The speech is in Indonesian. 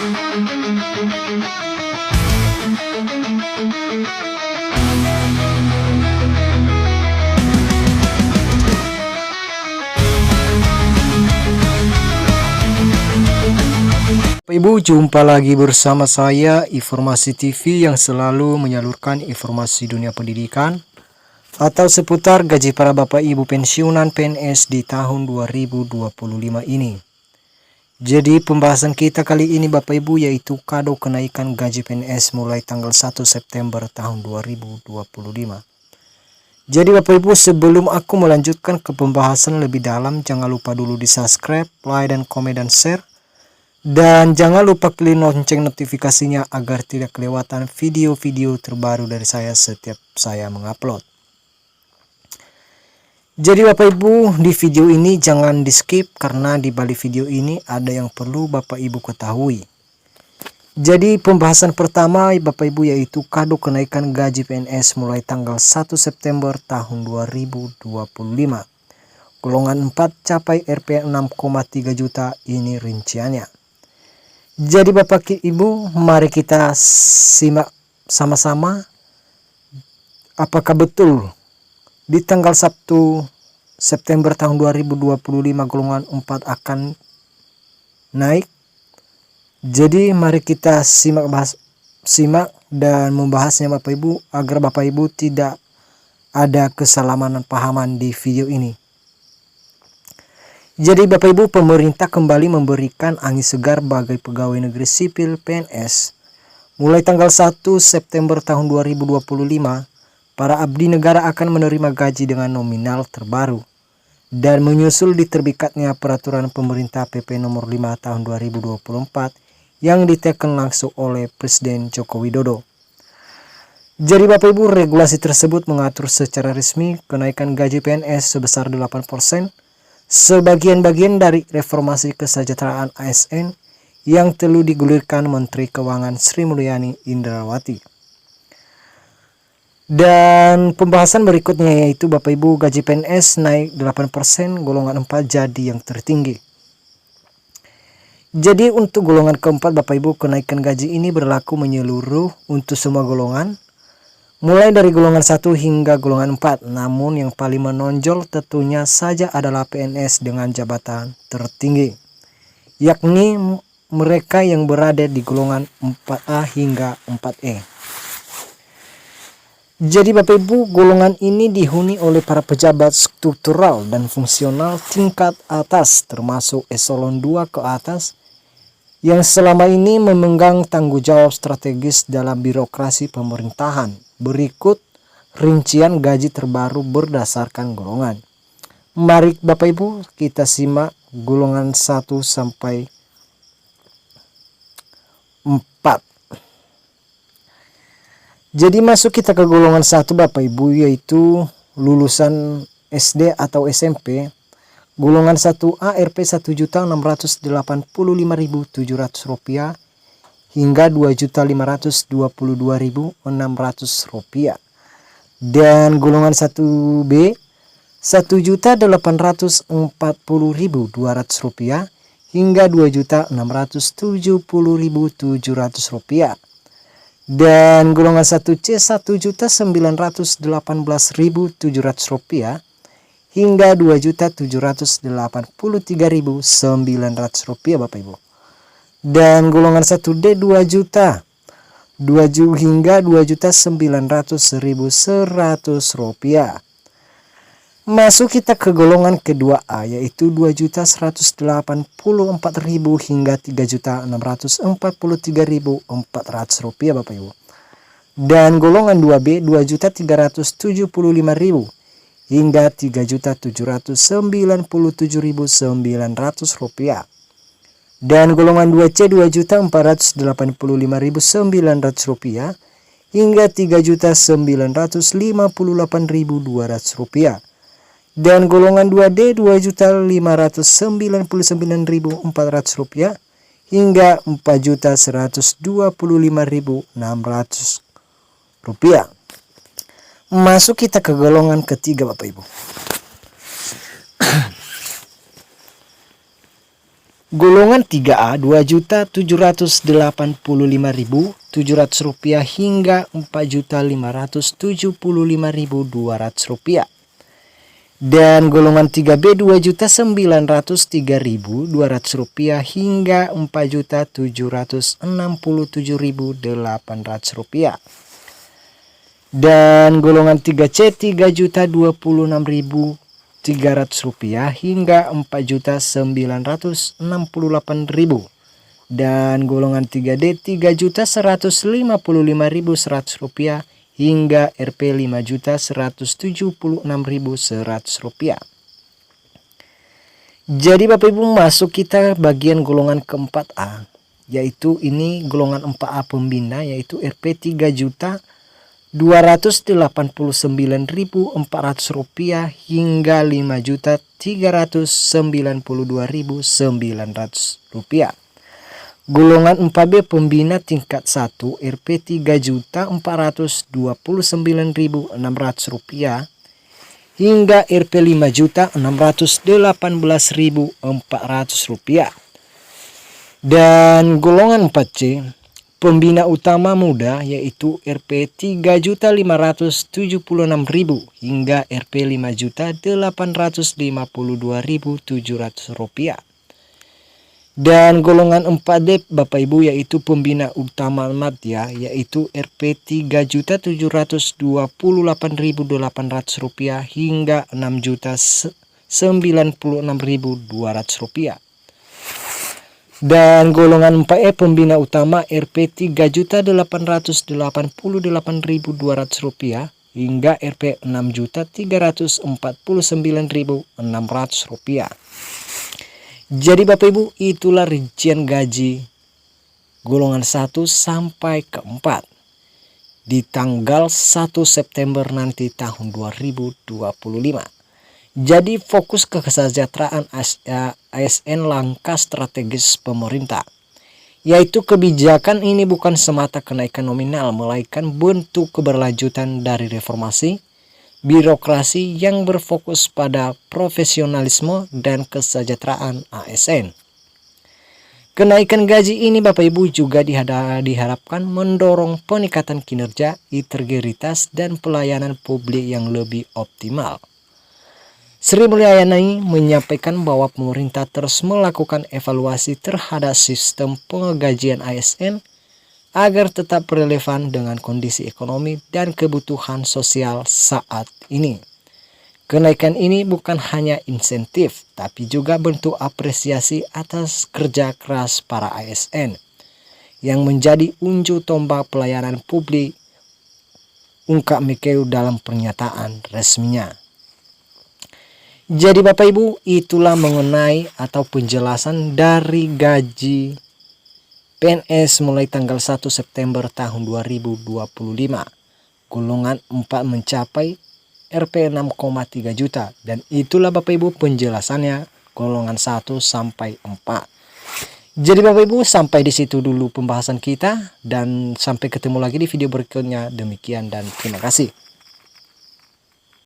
Bapak Ibu, jumpa lagi bersama saya Informasi TV yang selalu menyalurkan informasi dunia pendidikan atau seputar gaji para Bapak Ibu pensiunan PNS di tahun 2025 ini. Jadi pembahasan kita kali ini Bapak Ibu yaitu kado kenaikan gaji PNS mulai tanggal 1 September tahun 2025. Jadi Bapak Ibu, sebelum aku melanjutkan ke pembahasan lebih dalam, jangan lupa dulu di subscribe, like, dan komen, dan share. Dan jangan lupa klik lonceng notifikasinya agar tidak kelewatan video-video terbaru dari saya setiap saya mengupload. Jadi Bapak Ibu, di video ini jangan di skip karena di balik video ini ada yang perlu Bapak Ibu ketahui. Jadi pembahasan pertama Bapak Ibu yaitu kado kenaikan gaji PNS mulai tanggal 1 September tahun 2025. Golongan 4 capai Rp 6,3 juta, ini rinciannya. Jadi Bapak Ibu, mari kita simak sama-sama apakah betul di tanggal 1 September tahun 2025 golongan 4 akan naik. Jadi mari kita simak dan membahasnya Bapak Ibu agar Bapak Ibu tidak ada kesalahan pahaman di video ini. Jadi Bapak Ibu, pemerintah kembali memberikan angin segar bagi pegawai negeri sipil PNS. Mulai tanggal 1 September tahun 2025, para abdi negara akan menerima gaji dengan nominal terbaru. Dan menyusul diterbitkannya peraturan pemerintah PP nomor 5 tahun 2024 yang ditekan langsung oleh Presiden Joko Widodo. Jadi Bapak Ibu, regulasi tersebut mengatur secara resmi kenaikan gaji PNS sebesar 8%. Sebagian-bagian dari reformasi kesejahteraan ASN yang telah digulirkan Menteri Keuangan Sri Mulyani Indrawati. Dan pembahasan berikutnya yaitu Bapak Ibu, gaji PNS naik 8%, golongan 4 jadi yang tertinggi. Jadi untuk golongan keempat Bapak Ibu, kenaikan gaji ini berlaku menyeluruh untuk semua golongan, mulai dari golongan 1 hingga golongan 4, namun yang paling menonjol tentunya saja adalah PNS dengan jabatan tertinggi, yakni mereka yang berada di golongan 4A hingga 4E. Jadi Bapak Ibu, golongan ini dihuni oleh para pejabat struktural dan fungsional tingkat atas termasuk eselon 2 ke atas yang selama ini memegang tanggung jawab strategis dalam birokrasi pemerintahan. Berikut rincian gaji terbaru berdasarkan golongan. Mari Bapak Ibu kita simak golongan 1 sampai 4. Jadi masuk kita ke golongan 1 Bapak Ibu yaitu lulusan SD atau SMP. Golongan 1A Rp 1.685.700 rupiah hingga Rp2.522.600. Dan golongan 1B Rp1.840.200 hingga Rp2.670.700. Dan golongan 1C Rp1.918.700 hingga Rp2.783.900 Bapak Ibu. Dan golongan 1D 2 juta hingga Rp2.900.100. Masuk kita ke golongan kedua A yaitu Rp2.184.000 hingga Rp3.643.400 Bapak Ibu. Dan golongan 2B Rp2.375.000 hingga Rp3.797.900. Dan golongan 2C Rp2.485.900 hingga Rp3.958.200. Dan golongan 2D Rp2.599.400 hingga Rp4.125.600. Masuk kita ke golongan ketiga Bapak Ibu. Golongan 3A Rp2.785.700 hingga Rp4.575.200. Dan golongan 3B Rp2.903.200 hingga Rp4.767.800. Dan golongan 3C Rp3.026.300 hingga Rp4.968.000. Dan golongan 3D Rp3.155.100 hingga Rp5.176.100. Jadi Bapak Ibu, masuk kita bagian golongan keempat A, yaitu ini golongan 4A pembina, yaitu Rp 3.289.400 hingga Rp5.392.900. Golongan 4B pembina tingkat 1 Rp 3.429.600 hingga Rp 5.618.400. Dan golongan 4C pembina utama muda, yaitu Rp 3.576.000 hingga Rp 5.852.700. Dan golongan 4D Bapak Ibu, yaitu pembina utama madya, yaitu Rp 3.728.800 hingga Rp6.096.200. Dan golongan 4E pembina utama Rp 3.888.200 hingga Rp 6.349.600. Jadi Bapak Ibu, itulah rincian gaji golongan 1 sampai ke 4 di tanggal 1 September nanti tahun 2025. Jadi fokus ke kesejahteraan ASN langkah strategis pemerintah, yaitu kebijakan ini bukan semata kenaikan nominal, melainkan bentuk keberlanjutan dari reformasi birokrasi yang berfokus pada profesionalisme dan kesejahteraan ASN. Kenaikan gaji ini Bapak Ibu juga diharapkan mendorong peningkatan kinerja, integritas, dan pelayanan publik yang lebih optimal. Sri Mulyani menyampaikan bahwa pemerintah terus melakukan evaluasi terhadap sistem penggajian ASN agar tetap relevan dengan kondisi ekonomi dan kebutuhan sosial saat ini. Kenaikan ini bukan hanya insentif, tapi juga bentuk apresiasi atas kerja keras para ASN yang menjadi unjuk tombak pelayanan publik, ungkap Menkeu dalam pernyataan resminya. Jadi Bapak Ibu, itulah mengenai atau penjelasan dari gaji PNS mulai tanggal 1 September tahun 2025. Golongan 4 mencapai Rp 6,3 juta. Dan itulah Bapak Ibu penjelasannya golongan 1 sampai 4. Jadi Bapak Ibu, sampai di situ dulu pembahasan kita. Dan sampai ketemu lagi di video berikutnya. Demikian dan terima kasih.